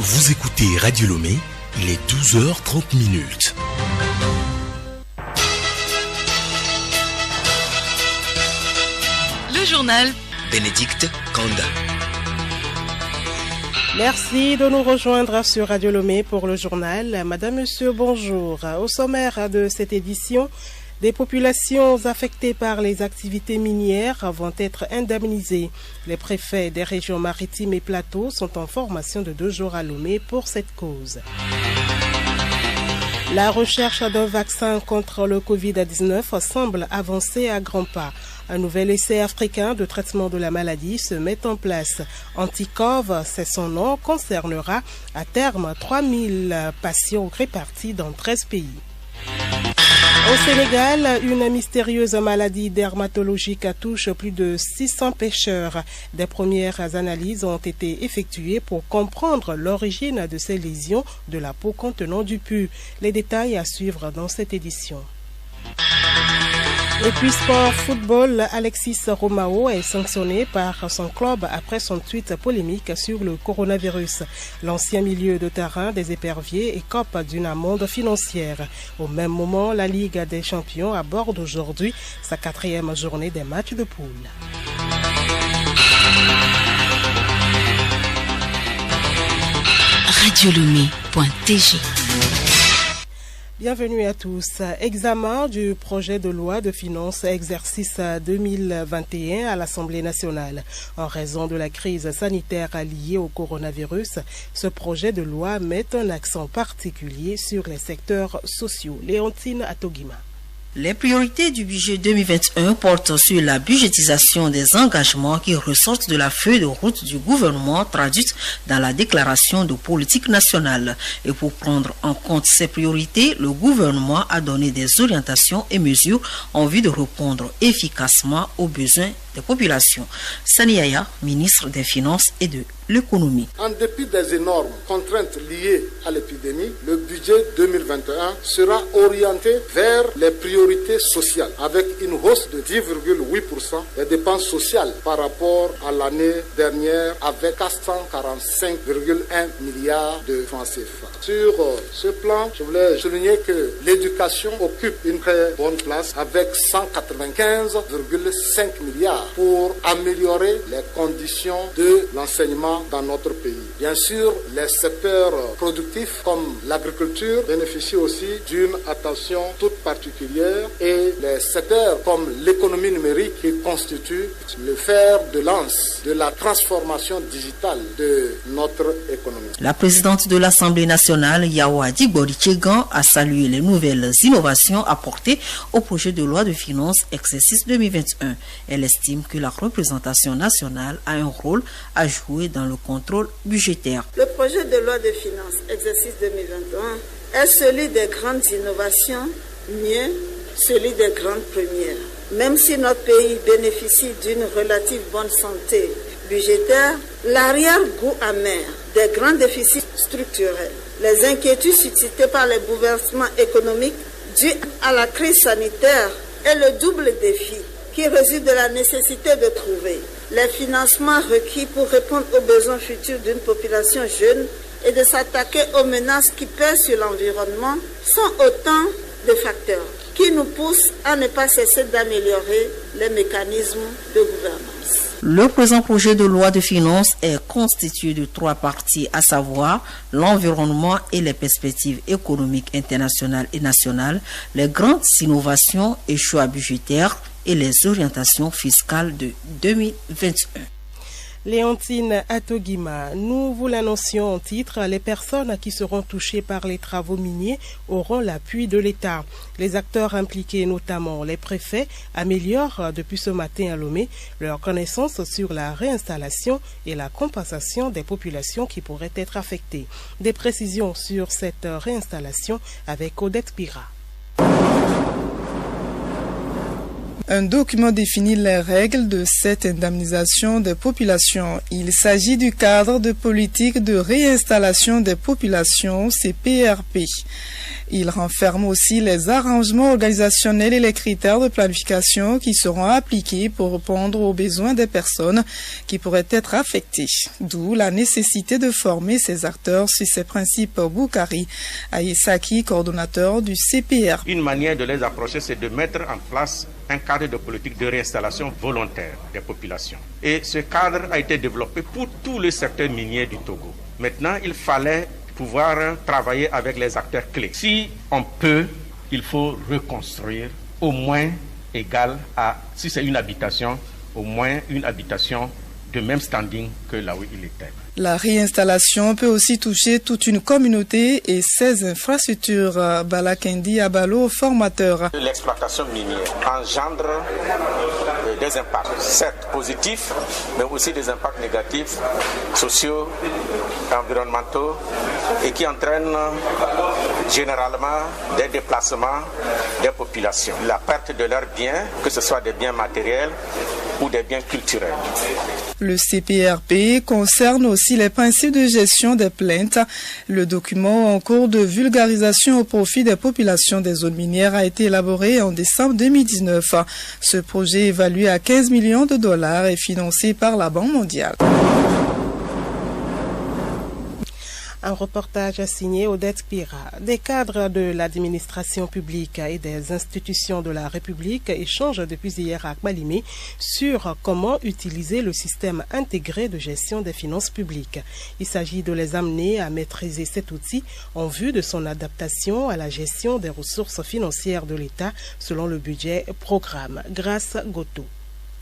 Vous écoutez Radio Lomé, il est 12h30. Le journal Bénédicte Kanda. Merci de nous rejoindre sur Radio Lomé pour le journal. Madame, Monsieur, bonjour. Au sommaire de cette édition, des populations affectées par les activités minières vont être indemnisées. Les préfets des régions maritimes et plateaux sont en formation de 2 jours à Lomé pour cette cause. La recherche d'un vaccin contre le Covid-19 semble avancer à grands pas. Un nouvel essai africain de traitement de la maladie se met en place. Anticov, c'est son nom, concernera à terme 3000 patients répartis dans 13 pays. Au Sénégal, une mystérieuse maladie dermatologique touche plus de 600 pêcheurs. Des premières analyses ont été effectuées pour comprendre l'origine de ces lésions de la peau contenant du pus. Les détails à suivre dans cette édition. Et puis sport football, Alexis Romao est sanctionné par son club après son tweet polémique sur le coronavirus. L'ancien milieu de terrain des Éperviers écope d'une amende financière. Au même moment, la Ligue des Champions aborde aujourd'hui sa 4e journée des matchs de poule. radiolomé.tg. Bienvenue à tous. Examen du projet de loi de finances exercice 2021 à l'Assemblée nationale. En raison de la crise sanitaire liée au coronavirus, ce projet de loi met un accent particulier sur les secteurs sociaux. Léontine Atogima. Les priorités du budget 2021 portent sur la budgétisation des engagements qui ressortent de la feuille de route du gouvernement traduite dans la déclaration de politique nationale. Et pour prendre en compte ces priorités, le gouvernement a donné des orientations et mesures en vue de répondre efficacement aux besoins des populations. Sani Yaya, ministre des Finances et de l'économie. En dépit des énormes contraintes liées à l'épidémie, le budget 2021 sera orienté vers les priorités sociales avec une hausse de 10,8% des dépenses sociales par rapport à l'année dernière avec 445,1 milliards de francs CFA. Sur ce plan, je voulais souligner que l'éducation occupe une très bonne place avec 195,5 milliards pour améliorer les conditions de l'enseignement dans notre pays. Bien sûr, les secteurs productifs comme l'agriculture bénéficient aussi d'une attention toute particulière et les secteurs comme l'économie numérique qui constitue le fer de lance de la transformation digitale de notre économie. La présidente de l'Assemblée nationale, Yawadi Borichegan, a salué les nouvelles innovations apportées au projet de loi de finances exercice 2021. Elle estime que la représentation nationale a un rôle à jouer dans le contrôle budgétaire. Le projet de loi de finances exercice 2021 est celui des grandes innovations, mieux celui des grandes premières. Même si notre pays bénéficie d'une relative bonne santé budgétaire, l'arrière-goût amer des grands déficits structurels, les inquiétudes suscitées par les bouleversements économiques dus à la crise sanitaire et le double défi qui résulte de la nécessité de trouver les financements requis pour répondre aux besoins futurs d'une population jeune et de s'attaquer aux menaces qui pèsent sur l'environnement sont autant de facteurs qui nous poussent à ne pas cesser d'améliorer les mécanismes de gouvernance. Le présent projet de loi de finances est constitué de 3 parties, à savoir l'environnement et les perspectives économiques internationales et nationales, les grandes innovations et choix budgétaires et les orientations fiscales de 2021. Léontine Atogima, nous vous l'annoncions en titre, les personnes qui seront touchées par les travaux miniers auront l'appui de l'État. Les acteurs impliqués, notamment les préfets, améliorent depuis ce matin à Lomé leur connaissance sur la réinstallation et la compensation des populations qui pourraient être affectées. Des précisions sur cette réinstallation avec Odette Pira. Un document définit les règles de cette indemnisation des populations. Il s'agit du cadre de politique de réinstallation des populations, CPRP. Il renferme aussi les arrangements organisationnels et les critères de planification qui seront appliqués pour répondre aux besoins des personnes qui pourraient être affectées. D'où la nécessité de former ces acteurs sur ces principes. Boukari Aïsaki, coordonnateur du CPRP. Une manière de les approcher, c'est de mettre en place un cadre de politique de réinstallation volontaire des populations. Et ce cadre a été développé pour tout le secteur minier du Togo. Maintenant, il fallait pouvoir travailler avec les acteurs clés. Si on peut, il faut reconstruire au moins égal à, si c'est une habitation, au moins une habitation de même standing que là où il était. La réinstallation peut aussi toucher toute une communauté et ses infrastructures. Balakendi Abalo, formateur. L'exploitation minière engendre des impacts, certes positifs, mais aussi des impacts négatifs, sociaux, environnementaux, et qui entraînent généralement des déplacements des populations. La perte de leurs biens, que ce soit des biens matériels ou des biens culturels. Le CPRP concerne aussi les principes de gestion des plaintes. Le document en cours de vulgarisation au profit des populations des zones minières a été élaboré en décembre 2019. Ce projet évalué à 15 millions de dollars est financé par la Banque mondiale. Un reportage signé Odette Pira. Des cadres de l'administration publique et des institutions de la République échangent depuis hier à Kbalimé sur comment utiliser le système intégré de gestion des finances publiques. Il s'agit de les amener à maîtriser cet outil en vue de son adaptation à la gestion des ressources financières de l'État selon le budget programme. Grâce Goto.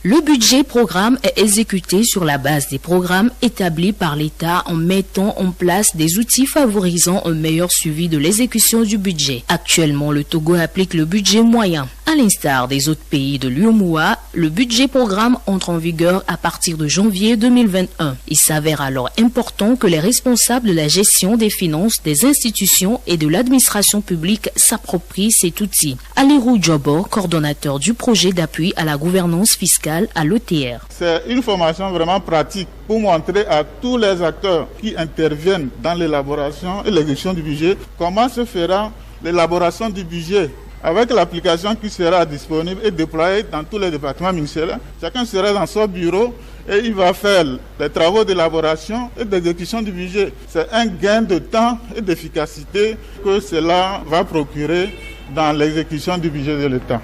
Le budget programme est exécuté sur la base des programmes établis par l'État en mettant en place des outils favorisant un meilleur suivi de l'exécution du budget. Actuellement, le Togo applique le budget moyen. À l'instar des autres pays de l'UEMOA, le budget programme entre en vigueur à partir de janvier 2021. Il s'avère alors important que les responsables de la gestion des finances des institutions et de l'administration publique s'approprient cet outil. Alirou Djobo, coordonnateur du projet d'appui à la gouvernance fiscale à l'OTR. C'est une formation vraiment pratique pour montrer à tous les acteurs qui interviennent dans l'élaboration et l'exécution du budget comment se fera l'élaboration du budget avec l'application qui sera disponible et déployée dans tous les départements ministériels. Chacun sera dans son bureau et il va faire les travaux d'élaboration et d'exécution du budget. C'est un gain de temps et d'efficacité que cela va procurer dans l'exécution du budget de l'État.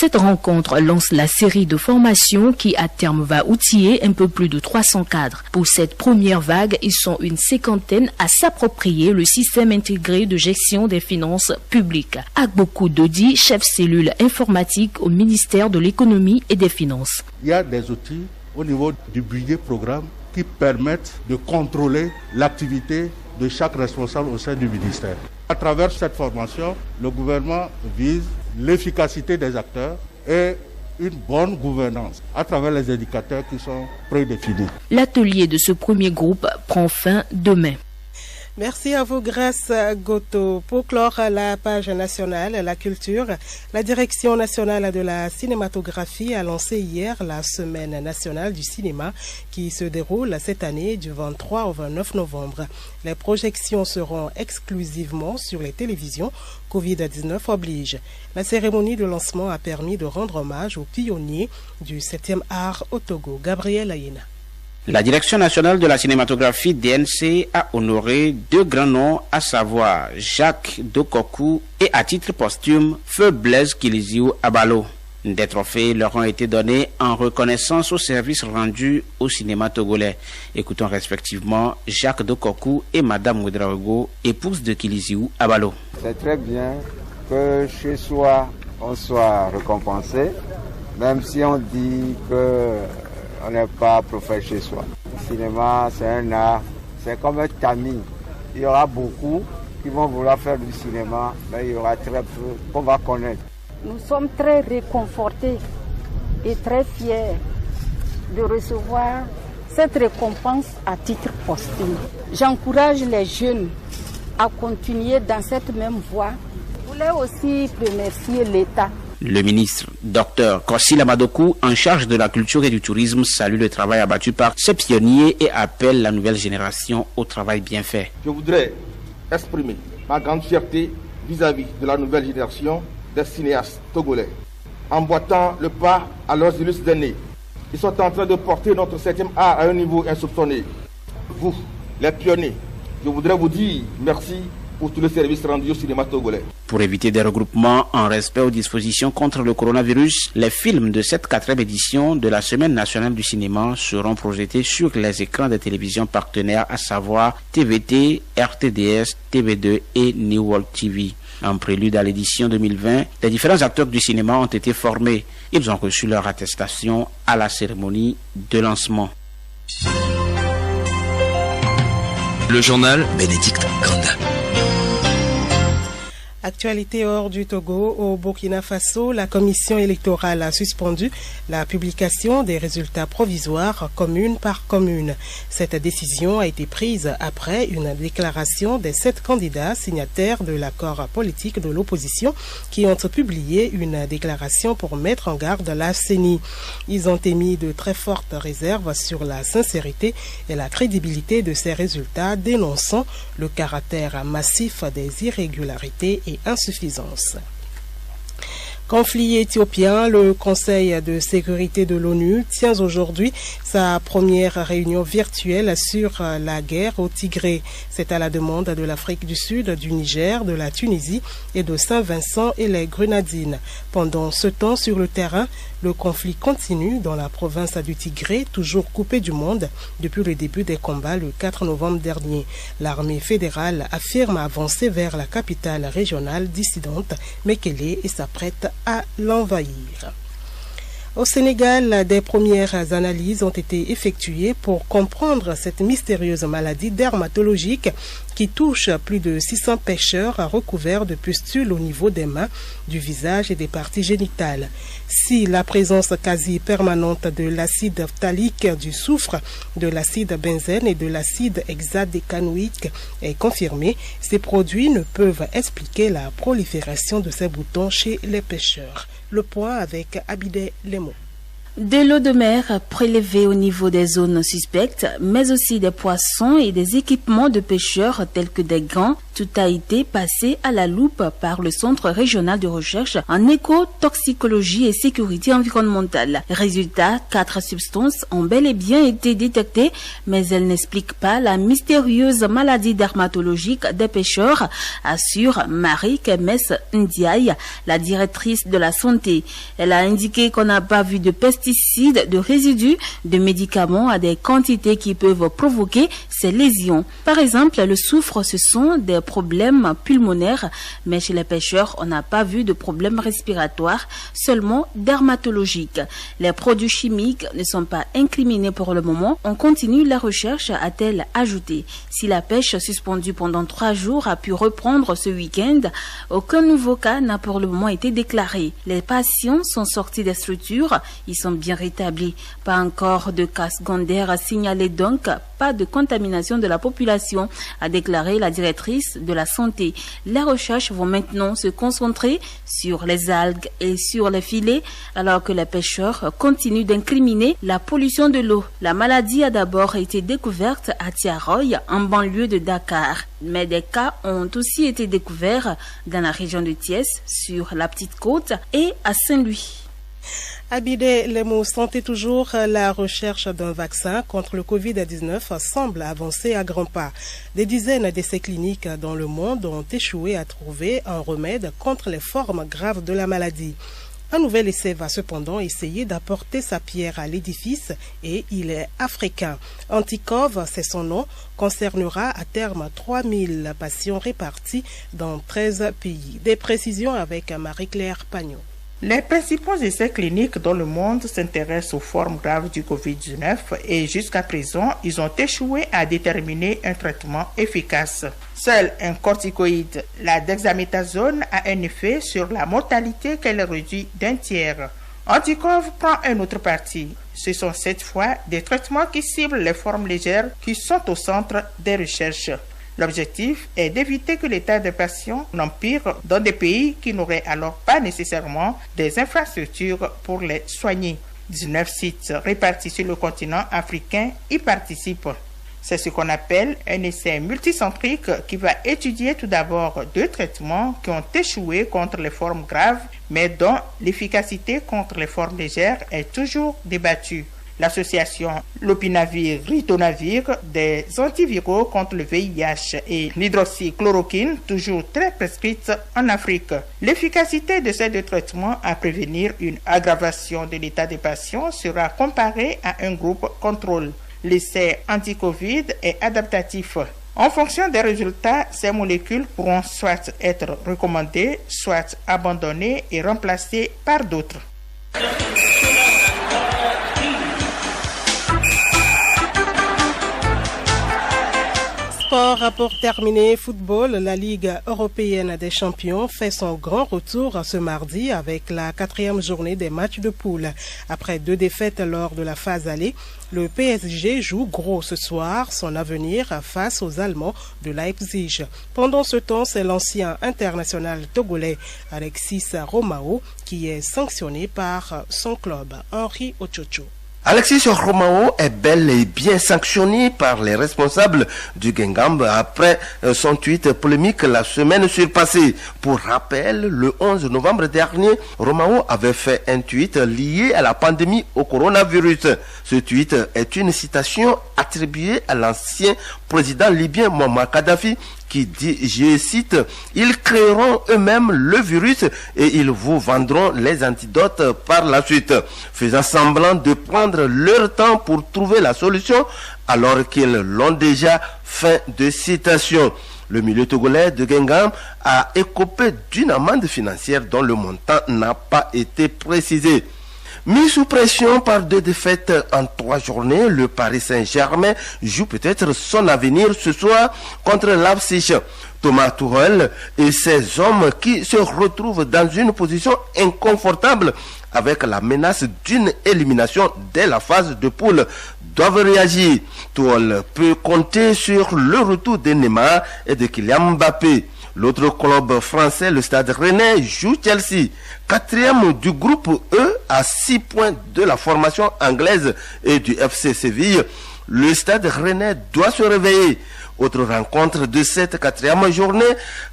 Cette rencontre lance la série de formations qui à terme va outiller un peu plus de 300 cadres. Pour cette première vague, ils sont une cinquantaine à s'approprier le système intégré de gestion des finances publiques. Agbokou Dodi, chef cellule informatique au ministère de l'économie et des finances. Il y a des outils au niveau du budget programme qui permettent de contrôler l'activité de chaque responsable au sein du ministère. À travers cette formation, le gouvernement vise l'efficacité des acteurs et une bonne gouvernance à travers les indicateurs qui sont prédéfinis. L'atelier de ce premier groupe prend fin demain. Merci à vous, Grâce Goto. Pour clore la page nationale, la culture, la Direction nationale de la cinématographie a lancé hier la Semaine nationale du cinéma qui se déroule cette année du 23 au 29 novembre. Les projections seront exclusivement sur les télévisions. Covid-19 oblige. La cérémonie de lancement a permis de rendre hommage aux pionniers du 7e art au Togo. Gabriel Ayena. La Direction nationale de la cinématographie DNC a honoré deux grands noms, à savoir Jacques Dokokou et à titre posthume Feu Blaise Kiliziou Abalo. Des trophées leur ont été donnés en reconnaissance au service rendu au cinéma togolais. Écoutons respectivement Jacques Dokokou et Madame Ouedraogo, épouse de Kiliziou Abalo. C'est très bien que chez soi on soit récompensé, même si on dit que on n'est pas prophète chez soi. Le cinéma, c'est un art, c'est comme un tamis. Il y aura beaucoup qui vont vouloir faire du cinéma, mais il y aura très peu qu'on va connaître. Nous sommes très réconfortés et très fiers de recevoir cette récompense à titre posthume. J'encourage les jeunes à continuer dans cette même voie. Je voulais aussi remercier l'État Le ministre Dr Kossila Madokou, en charge de la culture et du tourisme, salue le travail abattu par ces pionniers et appelle la nouvelle génération au travail bien fait. Je voudrais exprimer ma grande fierté vis-à-vis de la nouvelle génération des cinéastes togolais. Emboîtant le pas à leurs illustres aînés, ils sont en train de porter notre 7e art à un niveau insoupçonné. Vous, les pionniers, je voudrais vous dire merci pour tout le service rendu au cinéma togolais. Pour éviter des regroupements en respect aux dispositions contre le coronavirus, les films de cette 4e édition de la Semaine nationale du cinéma seront projetés sur les écrans des télévisions partenaires, à savoir TVT, RTDS, TV2 et New World TV. En prélude à l'édition 2020, les différents acteurs du cinéma ont été formés. Ils ont reçu leur attestation à la cérémonie de lancement. Le journal Bénédicte Kanda. Actualité hors du Togo, au Burkina Faso, la commission électorale a suspendu la publication des résultats provisoires commune par commune. Cette décision a été prise après une déclaration des 7 candidats signataires de l'accord politique de l'opposition qui ont publié une déclaration pour mettre en garde la CENI. Ils ont émis de très fortes réserves sur la sincérité et la crédibilité de ces résultats, dénonçant le caractère massif des irrégularités et insuffisances. Conflit éthiopien, le Conseil de sécurité de l'ONU tient aujourd'hui sa première réunion virtuelle sur la guerre au Tigré. C'est à la demande de l'Afrique du Sud, du Niger, de la Tunisie et de Saint-Vincent et les Grenadines. Pendant ce temps, sur le terrain, le conflit continue dans la province du Tigré, toujours coupée du monde depuis le début des combats le 4 novembre dernier. L'armée fédérale affirme avancer vers la capitale régionale dissidente, Mekele, et s'apprête à l'envahir. Au Sénégal, des premières analyses ont été effectuées pour comprendre cette mystérieuse maladie dermatologique qui touche plus de 600 pêcheurs recouverts de pustules au niveau des mains, du visage et des parties génitales. Si la présence quasi permanente de l'acide phtalique, du soufre, de l'acide benzène et de l'acide hexadécanoïque est confirmée, ces produits ne peuvent expliquer la prolifération de ces boutons chez les pêcheurs. Le point avec Abidé Lemo. De l'eau de mer prélevée au niveau des zones suspectes, mais aussi des poissons et des équipements de pêcheurs tels que des gants, tout a été passé à la loupe par le Centre régional de recherche en éco-toxicologie et sécurité environnementale. Résultat, 4 substances ont bel et bien été détectées, mais elles n'expliquent pas la mystérieuse maladie dermatologique des pêcheurs, assure Marie Kemes Ndiaye, la directrice de la santé. Elle a indiqué qu'on n'a pas vu de pesticides, de résidus, de médicaments à des quantités qui peuvent provoquer ces lésions. Par exemple, le soufre, ce sont des problèmes pulmonaires, mais chez les pêcheurs, on n'a pas vu de problèmes respiratoires, seulement dermatologiques. Les produits chimiques ne sont pas incriminés pour le moment. On continue la recherche, a-t-elle ajouté. Si la pêche suspendue pendant 3 jours a pu reprendre ce week-end, aucun nouveau cas n'a pour le moment été déclaré. Les patients sont sortis des structures, ils sont bien rétablis. Pas encore de cas secondaires signalés, donc pas de contamination de la population, a déclaré la directrice de la santé. Les recherches vont maintenant se concentrer sur les algues et sur les filets, alors que les pêcheurs continuent d'incriminer la pollution de l'eau. La maladie a d'abord été découverte à Tiaroy, en banlieue de Dakar, mais des cas ont aussi été découverts dans la région de Thiès, sur la Petite Côte et à Saint-Louis. Abidé Lemo, santé toujours, la recherche d'un vaccin contre le Covid-19 semble avancer à grands pas. Des dizaines d'essais cliniques dans le monde ont échoué à trouver un remède contre les formes graves de la maladie. Un nouvel essai va cependant essayer d'apporter sa pierre à l'édifice et il est africain. Anticov, c'est son nom, concernera à terme 3000 patients répartis dans 13 pays. Des précisions avec Marie-Claire Pagnot. Les principaux essais cliniques dans le monde s'intéressent aux formes graves du Covid-19 et jusqu'à présent, ils ont échoué à déterminer un traitement efficace. Seul un corticoïde, la dexaméthasone, a un effet sur la mortalité qu'elle réduit d'un tiers. Anticov prend un autre parti. Ce sont cette fois des traitements qui ciblent les formes légères qui sont au centre des recherches. L'objectif est d'éviter que l'état de passion n'empire dans des pays qui n'auraient alors pas nécessairement des infrastructures pour les soigner. 19 sites répartis sur le continent africain y participent. C'est ce qu'on appelle un essai multicentrique qui va étudier tout d'abord 2 traitements qui ont échoué contre les formes graves, mais dont l'efficacité contre les formes légères est toujours débattue. L'association Lopinavir-Ritonavir des antiviraux contre le VIH et l'hydroxychloroquine, toujours très prescrite en Afrique. L'efficacité de ces 2 traitements à prévenir une aggravation de l'état des patients sera comparée à un groupe contrôle. L'essai anti-Covid est adaptatif. En fonction des résultats, ces molécules pourront soit être recommandées, soit abandonnées et remplacées par d'autres. Sport, rapport terminé. Football, la Ligue européenne des champions fait son grand retour ce mardi avec la 4e journée des matchs de poule. Après 2 défaites lors de la phase aller, le PSG joue gros ce soir son avenir face aux Allemands de Leipzig. Pendant ce temps, c'est l'ancien international togolais Alexis Romao qui est sanctionné par son club. Henri Ochocho. Alexis Romao est bel et bien sanctionné par les responsables du Guingamp après son tweet polémique la semaine surpassée. Pour rappel, le 11 novembre dernier, Romao avait fait un tweet lié à la pandémie au coronavirus. Ce tweet est une citation attribuée à l'ancien président libyen Muammar Kadhafi qui dit, je cite, « Ils créeront eux-mêmes le virus et ils vous vendront les antidotes par la suite, faisant semblant de prendre leur temps pour trouver la solution alors qu'ils l'ont déjà ». Fin de citation. Le milieu togolais de Guingamp a écopé d'une amende financière dont le montant n'a pas été précisé. Mis sous pression par 2 défaites en 3 journées, le Paris Saint-Germain joue peut-être son avenir ce soir contre Leipzig. Thomas Tuchel et ses hommes qui se retrouvent dans une position inconfortable avec la menace d'une élimination dès la phase de poule doivent réagir. Tuchel peut compter sur le retour de Neymar et de Kylian Mbappé. L'autre club français, le Stade Rennais, joue Chelsea. 4e du groupe E à 6 points de la formation anglaise et du FC Séville. Le Stade Rennais doit se réveiller. Autre rencontre de cette 4e journée,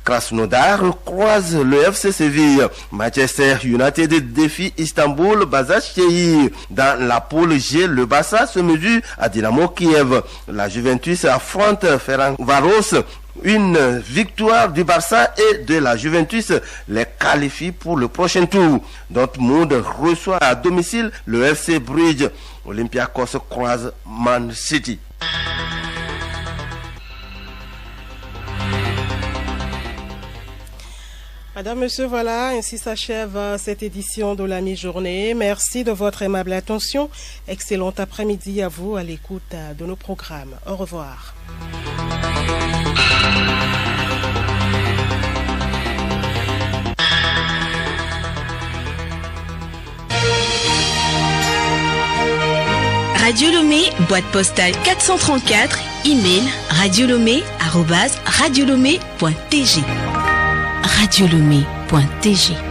Krasnodar croise le FC Séville. Manchester United défie Istanbul Başakşehir. Dans la poule G, le Barça se mesure à Dynamo Kiev. La Juventus affronte Ferencváros. Une victoire du Barça et de la Juventus les qualifie pour le prochain tour. Dortmund reçoit à domicile le FC Bruges. Olympiakos croise Man City. Madame, Monsieur, voilà, ainsi s'achève cette édition de la mi-journée. Merci de votre aimable attention. Excellent après-midi à vous à l'écoute de nos programmes. Au revoir. Radio Lomé, boîte postale 434, email radiolomé@radiolomé.tg. radiolomé.tg